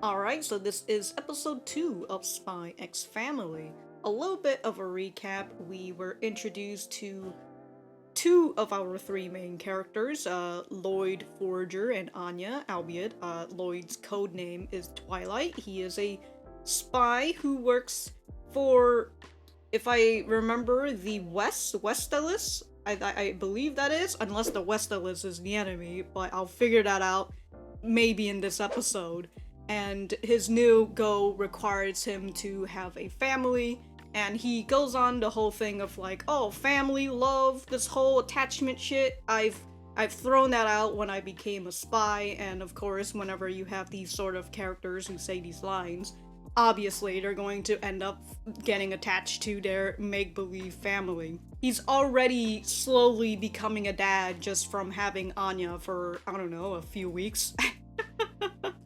Alright, so this is episode 2 of Spy X Family. A little bit of a recap. We were introduced to two of our three main characters, Loid, Forger, and Anya, albeit Loid's code name is Twilight. He is a spy who works for, if I remember, the Westalis? I believe that is, unless the Westalis is the enemy, but I'll figure that out maybe in this episode. And his new goal requires him to have a family, and he goes on the whole thing of like, oh, family, love, this whole attachment shit. I've thrown that out when I became a spy, and of course, whenever you have these sort of characters who say these lines, obviously they're going to end up getting attached to their make-believe family. He's already slowly becoming a dad just from having Anya for, I don't know, a few weeks.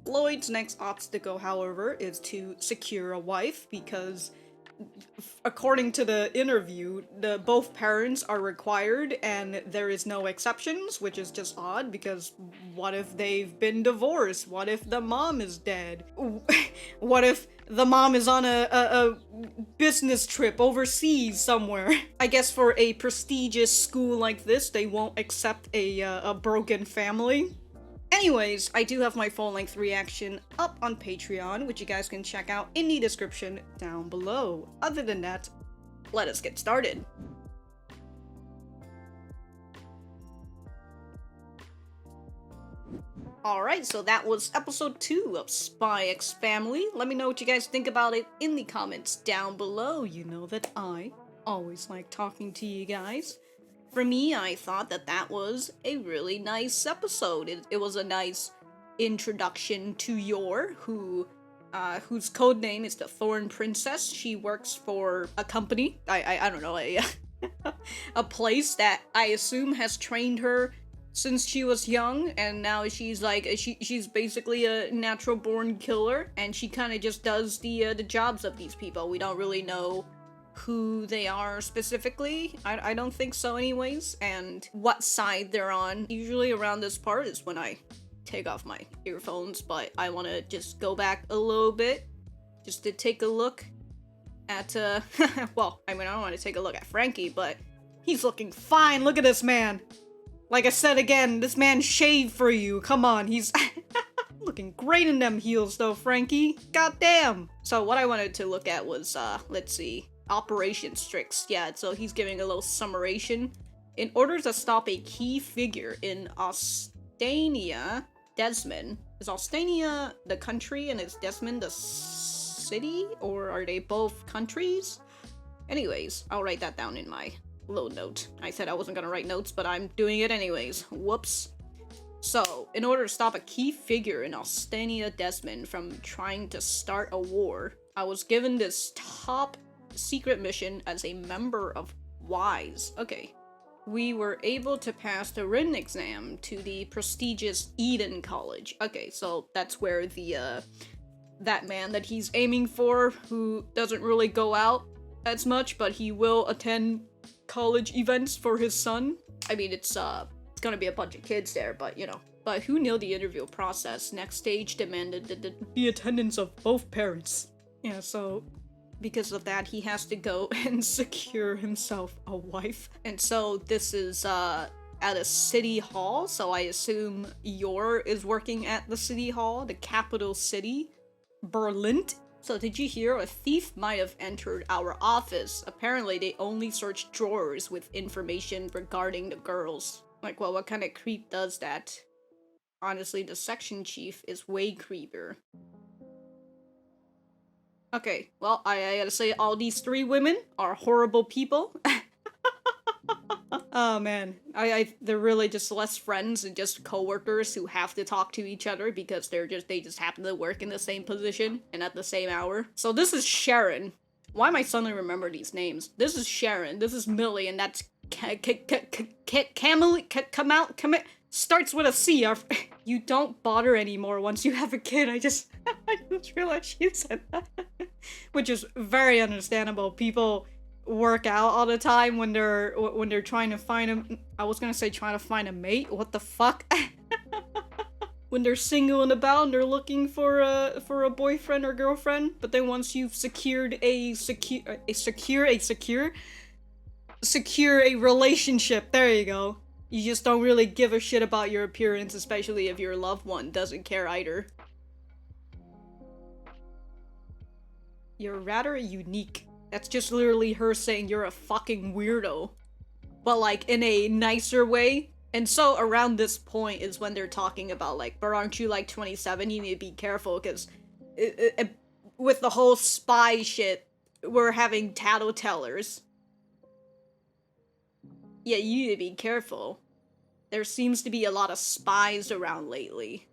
Loid's next obstacle, however, is to secure a wife because, according to the interview, both parents are required and there is no exceptions, which is just odd because what if they've been divorced? What if the mom is dead? What if the mom is on a business trip overseas somewhere? I guess for a prestigious school like this, they won't accept a broken family. Anyways, I do have my full-length reaction up on Patreon, which you guys can check out in the description down below. Other than that, let us get started. Alright, so that was episode 2 of Spy X Family. Let me know what you guys think about it in the comments down below. You know that I always like talking to you guys. For me, I thought that was a really nice episode. It was a nice introduction to Yor, whose code name is the Thorn Princess. She works for a company, I don't know, a place that I assume has trained her since she was young, and now she's like, she's basically a natural-born killer, and she kind of just does the jobs of these people. We don't really know who they are specifically. I don't think so anyways, and what side they're on. Usually around this part is when I take off my earphones, but I want to just go back a little bit just to take a look at, well, I mean, I don't want to take a look at Frankie, but he's looking fine. Look at this man. Like I said again, this man shaved for you. Come on, he's looking great in them heels though, Frankie. Goddamn. So what I wanted to look at was, let's see, Operation Strix. Yeah, so he's giving a little summarization. In order to stop a key figure in Ostania, Desmond. Is Ostania the country and is Desmond the city? Or are they both countries? Anyways, I'll write that down in my little note. I said I wasn't gonna write notes, but I'm doing it anyways. Whoops. So, in order to stop a key figure in Ostania Desmond from trying to start a war, I was given this top secret mission as a member of WISE. Okay. We were able to pass the written exam to the prestigious Eden College. Okay, so that's where the, that man that he's aiming for, who doesn't really go out as much, but he will attend college events for his son. I mean, it's gonna be a bunch of kids there, but you know. But who knew the interview process? Next stage demanded the attendance of both parents. Yeah, so because of that, he has to go and secure himself a wife. And so this is at a city hall, so I assume Yor is working at the city hall, the capital city, Berlin. So did you hear a thief might have entered our office? Apparently they only search drawers with information regarding the girls. Like, well, what kind of creep does that? Honestly, the section chief is way creepier. Okay, well, I gotta say, all these three women are horrible people. Oh man, they're really just less friends and just co-workers who have to talk to each other because they just happen to work in the same position and at the same hour. So this is Sharon. Why am I suddenly remember these names? This is Sharon, this is Millie, and that's Camille, starts with a C. You don't bother anymore once you have a kid. I just realized she said that. Which is very understandable. People work out all the time when they're trying to find a, I was gonna say trying to find a mate. What the fuck? when they're single and about and they're looking for a boyfriend or girlfriend, but then once you've secured a relationship, there you go. You just don't really give a shit about your appearance, especially if your loved one doesn't care either. You're rather unique. That's just literally her saying you're a fucking weirdo. But like in a nicer way. And so around this point is when they're talking about like, but aren't you like 27? You need to be careful because with the whole spy shit, we're having tattletellers. Yeah, you need to be careful. There seems to be a lot of spies around lately.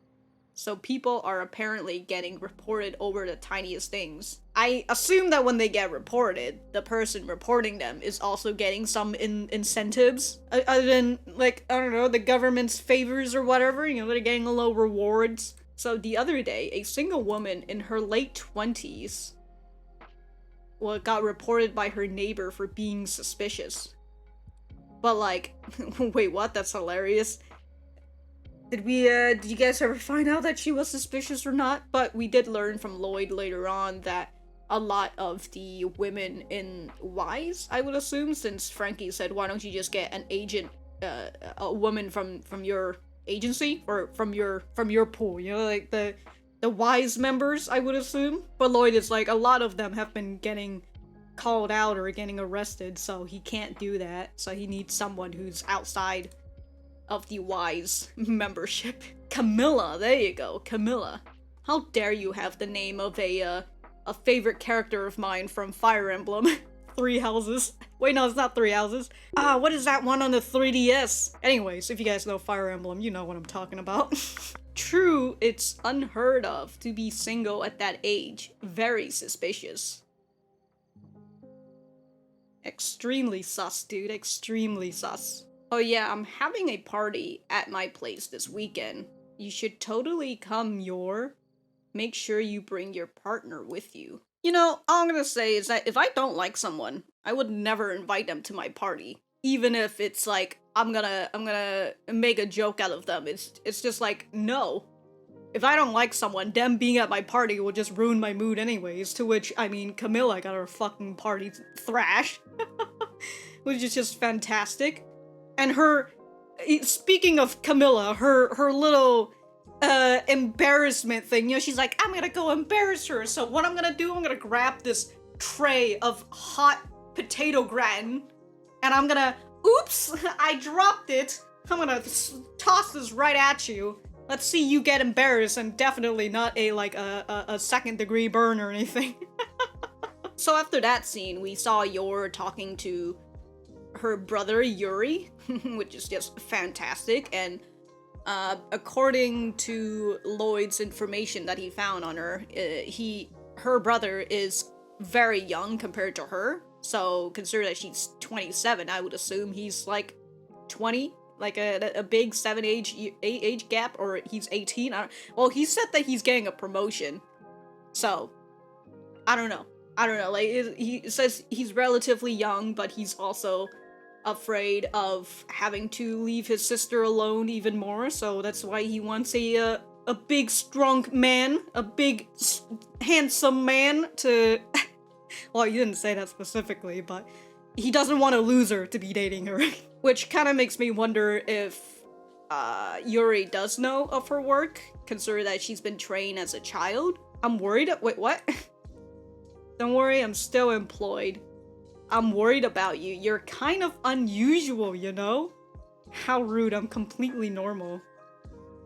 So people are apparently getting reported over the tiniest things. I assume that when they get reported, the person reporting them is also getting some incentives. Other than, like, I don't know, the government's favors or whatever, you know, they're getting a little rewards. So the other day, a single woman in her late 20s got reported by her neighbor for being suspicious. But like, wait, what? That's hilarious. Did you guys ever find out that she was suspicious or not? But we did learn from Loid later on that a lot of the women in Wise, I would assume, since Frankie said, why don't you just get an agent, a woman from your agency, or from your pool, you know, like the Wise members, I would assume. But Loid is like, a lot of them have been getting called out or getting arrested, so he can't do that, so he needs someone who's outside of the Wise membership. Camilla, there you go, Camilla. How dare you have the name of a favorite character of mine from Fire Emblem. 3 houses. Wait, no, it's not 3 houses. What is that one on the 3DS? Anyways, if you guys know Fire Emblem, you know what I'm talking about. True, it's unheard of to be single at that age. Very suspicious. Extremely sus, dude, extremely sus. Oh yeah, I'm having a party at my place this weekend. You should totally come, Yor. Make sure you bring your partner with you. You know, all I'm gonna say is that if I don't like someone, I would never invite them to my party. Even if it's like, I'm gonna make a joke out of them. It's just like, no. If I don't like someone, them being at my party will just ruin my mood anyways. To which, I mean, Camilla got her fucking party thrashed. Which is just fantastic. And her, speaking of Camilla, her little embarrassment thing, you know, she's like, I'm gonna go embarrass her. So what I'm gonna do, I'm gonna grab this tray of hot potato gratin, and I'm gonna, oops, I dropped it. I'm gonna toss this right at you. Let's see you get embarrassed, and definitely not a second degree burn or anything. So after that scene, we saw Yor talking to her brother Yuri, which is just fantastic, and according to Loid's information that he found on her, her brother is very young compared to her, so consider that she's 27, I would assume he's like 20, like a big 7 age gap, or he's 18, well, he said that he's getting a promotion, so, I don't know, like, he says he's relatively young, but he's also afraid of having to leave his sister alone even more, so that's why he wants a big, strong man, a big, handsome man to... Well, he didn't say that specifically, but he doesn't want a loser to be dating her. Which kind of makes me wonder if Yuri does know of her work, considering that she's been trained as a child. I'm worried... Wait, what? Don't worry, I'm still employed. I'm worried about you. You're kind of unusual, you know? How rude, I'm completely normal.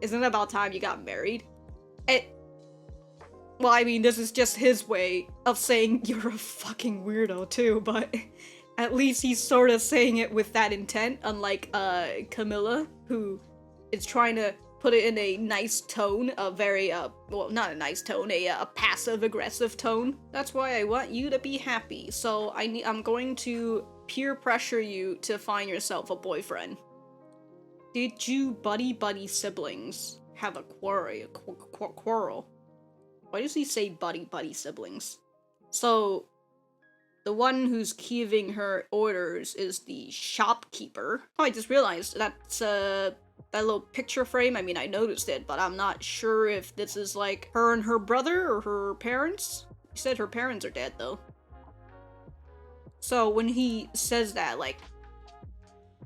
Isn't it about time you got married? Well, I mean, this is just his way of saying you're a fucking weirdo too, but at least he's sort of saying it with that intent, unlike Camilla, who is trying to put it in a nice tone, a very, well, not a nice tone, a passive-aggressive tone. That's why I want you to be happy, so I'm going to peer pressure you to find yourself a boyfriend. Did you buddy siblings have a quarrel? Why does he say buddy siblings? So, the one who's giving her orders is the shopkeeper. Oh, I just realized that's, that little picture frame, I mean, I noticed it, but I'm not sure if this is like her and her brother or her parents. He said her parents are dead though. So when he says that, like,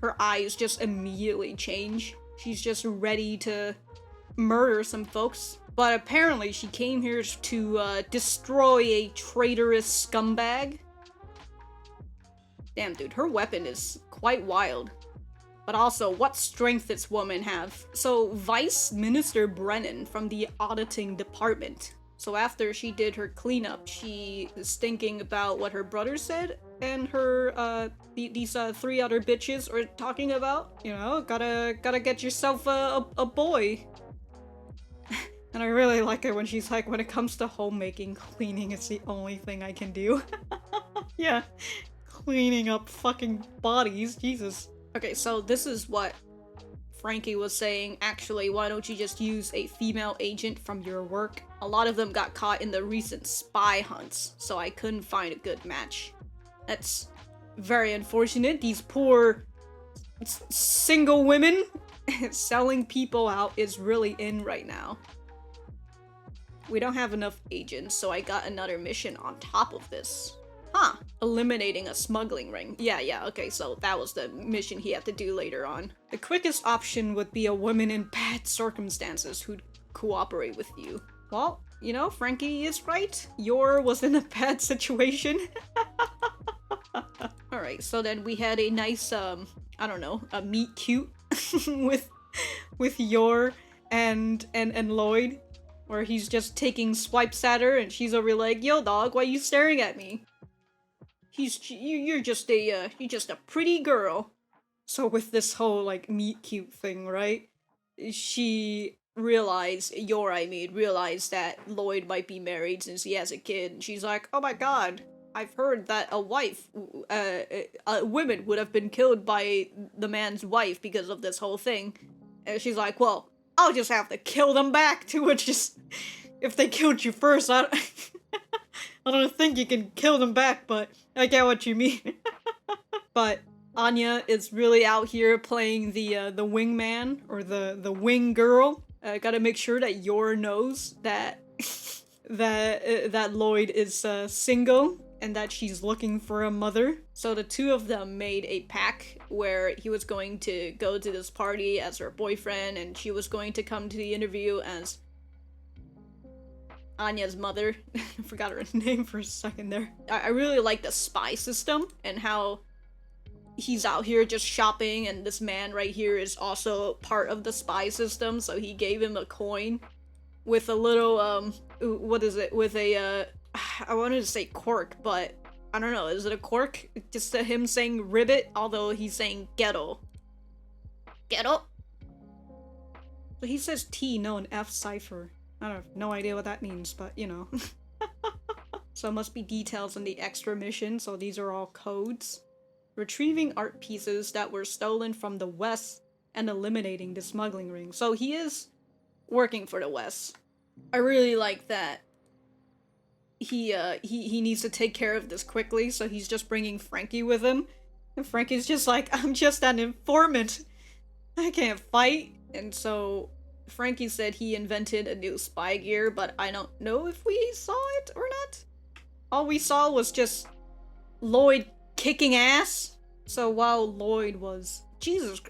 her eyes just immediately change. She's just ready to murder some folks. But apparently she came here to destroy a traitorous scumbag. Damn, dude, her weapon is quite wild. But also, what strength this woman have? So, Vice Minister Brennan from the auditing department. So after she did her cleanup, she is thinking about what her brother said, and her, these 3 other bitches are talking about, you know, gotta get yourself a boy. And I really like it when she's like, when it comes to homemaking, cleaning is the only thing I can do. Yeah, cleaning up fucking bodies, Jesus. Okay, so this is what Frankie was saying. Actually, why don't you just use a female agent from your work? A lot of them got caught in the recent spy hunts, so I couldn't find a good match. That's very unfortunate. These poor single women selling people out is really in right now. We don't have enough agents, so I got another mission on top of this. Huh. Eliminating a smuggling ring. Yeah, okay, so that was the mission he had to do later on. The quickest option would be a woman in bad circumstances who'd cooperate with you. Well, you know, Frankie is right. Yor was in a bad situation. Alright, so then we had a nice, I don't know, a meet cute with Yor and Loid, where he's just taking swipes at her and she's over like, yo dog, why you staring at me? You're just a pretty girl. So with this whole like meet cute thing, right? She realized that Loid might be married since he has a kid, and she's like, oh my god, I've heard that women would have been killed by the man's wife because of this whole thing. And she's like, well, I'll just have to kill them back, to which just, if they killed you first, I don't think you can kill them back, but I get what you mean. But Anya is really out here playing the wingman, or the wing girl. Gotta make sure that Yor knows that that Loid is single and that she's looking for a mother. So the two of them made a pact where he was going to go to this party as her boyfriend, and she was going to come to the interview as Anya's mother. I forgot her name for a second there. I really like the spy system and how he's out here just shopping, and this man right here is also part of the spy system, so he gave him a coin with a little, what is it? With a, I wanted to say cork, but I don't know, is it a cork? Just him saying ribbit, although he's saying ghetto. Ghetto? So he says T, no, an F cipher. I don't have no idea what that means, but you know. So it must be details in the extra mission, so these are all codes. Retrieving art pieces that were stolen from the West and eliminating the smuggling ring. So he is working for the West. I really like that he needs to take care of this quickly, so he's just bringing Frankie with him. And Frankie's just like, I'm just an informant. I can't fight. And so Frankie said he invented a new spy gear, but I don't know if we saw it or not. All we saw was just Loid kicking ass. So while Loid was... Jesus,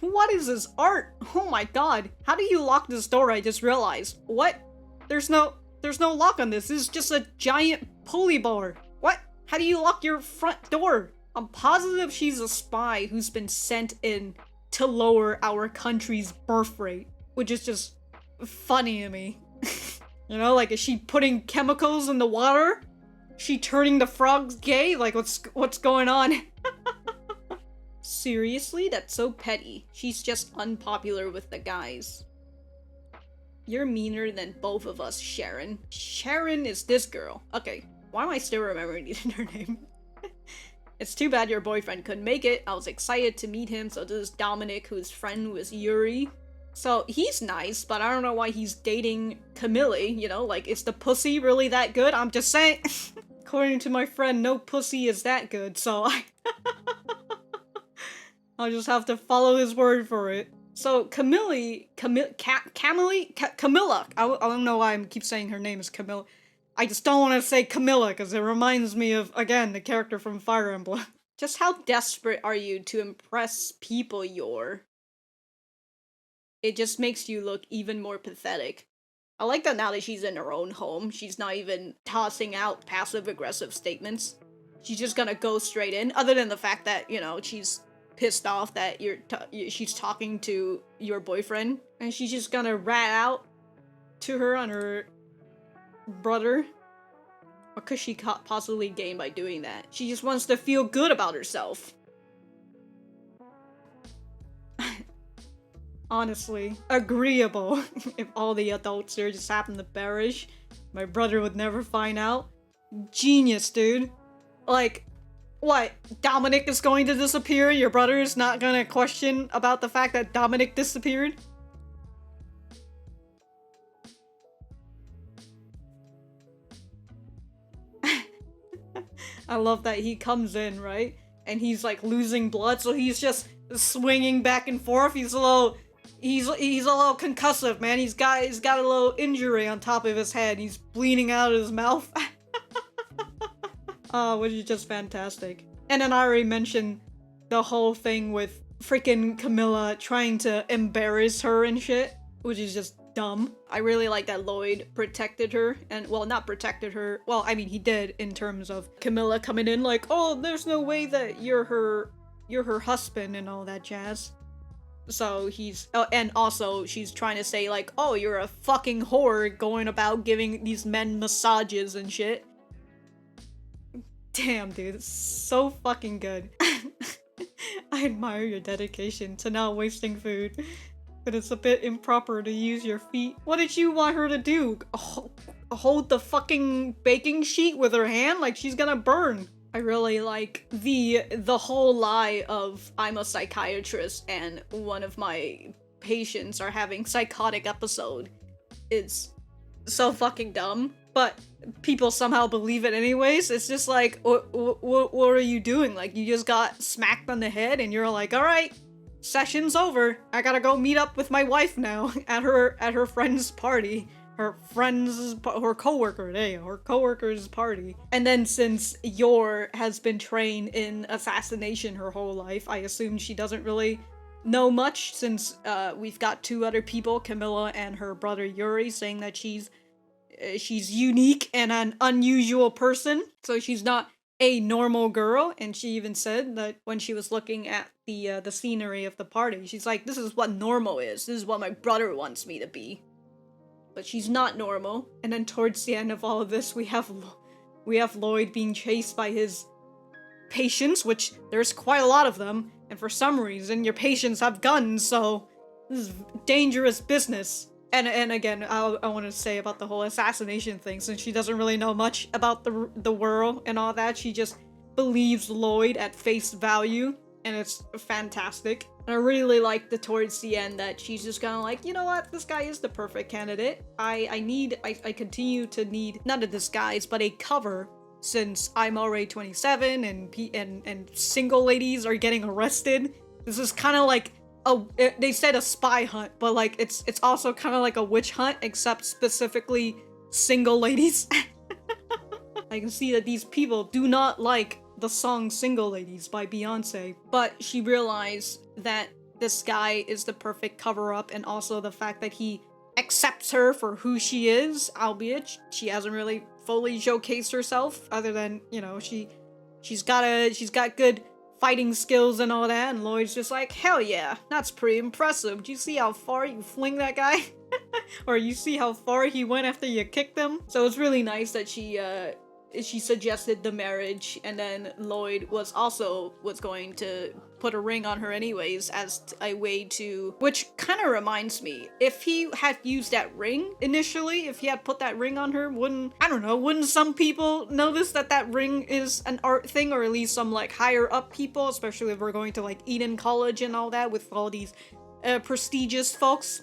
what is this art? Oh my god. How do you lock this door? I just realized. What? There's no lock on this. This is just a giant pulley bar. What? How do you lock your front door? I'm positive she's a spy who's been sent in to lower our country's birth rate, which is just funny to me. You know, like, is she putting chemicals in the water? She turning the frogs gay? Like, what's going on? Seriously? That's so petty. She's just unpopular with the guys. You're meaner than both of us, Sharon. Sharon is this girl. Okay, why am I still remembering her name? It's too bad your boyfriend couldn't make it. I was excited to meet him. So this is Dominic, whose friend was Yuri. So he's nice, but I don't know why he's dating Camille, you know? Like, is the pussy really that good? I'm just saying. According to my friend, no pussy is that good, so I'll just have to follow his word for it. So Camilla, I don't know why I keep saying her name is Camilla. I just don't want to say Camilla because it reminds me of, again, the character from Fire Emblem. Just how desperate are you to impress people, Yor? It just makes you look even more pathetic. I like that now that she's in her own home, she's not even tossing out passive-aggressive statements. She's just gonna go straight in, other than the fact that, you know, she's pissed off that she's talking to your boyfriend, and she's just gonna rat out to her on her brother. What could she possibly gain by doing that? She just wants to feel good about herself. Honestly, agreeable. If all the adults here just happened to perish, my brother would never find out. Genius, dude. Like, what? Dominic is going to disappear? Your brother is not gonna question about the fact that Dominic disappeared? I love that he comes in, right? And he's like losing blood, so he's just swinging back and forth. He's a little concussive, man. He's got a little injury on top of his head. He's bleeding out of his mouth. Which is just fantastic. And then I already mentioned the whole thing with freaking Camilla trying to embarrass her and shit, which is just dumb. I really like that Loid protected her, and, well, not protected her, well, I mean, he did in terms of Camilla coming in like, oh, there's no way that you're her husband and all that jazz. So he's, and also she's trying to say like, oh, you're a fucking whore going about giving these men massages and shit. Damn, dude, it's so fucking good. I admire your dedication to not wasting food, but it's a bit improper to use your feet. What did you want her to do? Hold the fucking baking sheet with her hand? Like she's gonna burn. I really like the whole lie of I'm a psychiatrist and one of my patients are having psychotic episode. It's so fucking dumb, but people somehow believe it anyways. It's just like, what are you doing? Like, you just got smacked on the head and you're like, all right, session's over. I gotta go meet up with my wife now at her friend's party. Her coworker's party. And then since Yor has been trained in assassination her whole life, I assume she doesn't really know much, since we've got two other people, Camilla and her brother Yuri, saying that she's unique and an unusual person. So she's not a normal girl, and she even said that when she was looking at the scenery of the party, she's like, this is what normal is. This is what my brother wants me to be. But she's not normal. And then towards the end of all of this, we have Loid being chased by his patients, which there's quite a lot of them. And for some reason, your patients have guns, so this is dangerous business. And again, I want to say about the whole assassination thing, since she doesn't really know much about the world and all that, she just believes Loid at face value, and it's fantastic. And I really like towards the end that she's just kind of like, you know what, this guy is the perfect candidate. I continue to need, not a disguise, but a cover, since I'm already 27 and single ladies are getting arrested. This is kind of like they said a spy hunt, but like it's also kind of like a witch hunt, except specifically single ladies. I can see that these people do not like the song Single Ladies by Beyonce, but she realized that this guy is the perfect cover-up, and also the fact that he accepts her for who she is, albeit she hasn't really fully showcased herself, other than, you know, she's got good fighting skills and all that, and Loid's just like, hell yeah, that's pretty impressive. Do you see how far you fling that guy? Or you see how far he went after you kicked him? So it's really nice that she suggested the marriage, and then Loid was going to put a ring on her anyways as a way to, which kind of reminds me, if he had used that ring initially, if he had put that ring on her, wouldn't some people notice that ring is an art thing, or at least some like higher up people, especially if we're going to like Eden College and all that with all these prestigious folks.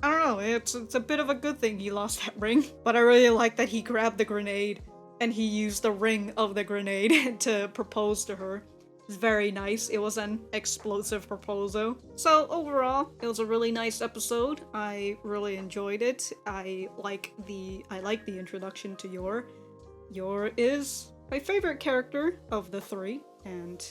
I don't know, it's a bit of a good thing he lost that ring, but I really like that he grabbed the grenade and he used the ring of the grenade to propose to her. It's very nice. It was an explosive proposal. So overall, it was a really nice episode. I really enjoyed it. I like the introduction to Yor. Yor is my favorite character of the three, and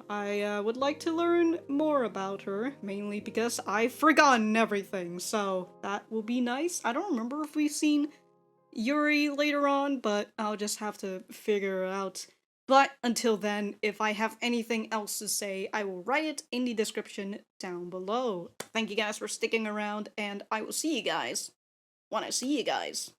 I would like to learn more about her, mainly because I've forgotten everything, so that will be nice. I don't remember if we've seen Yuri later on, but I'll just have to figure it out. But until then, if I have anything else to say, I will write it in the description down below. Thank you guys for sticking around, and I will see you guys when I see you guys.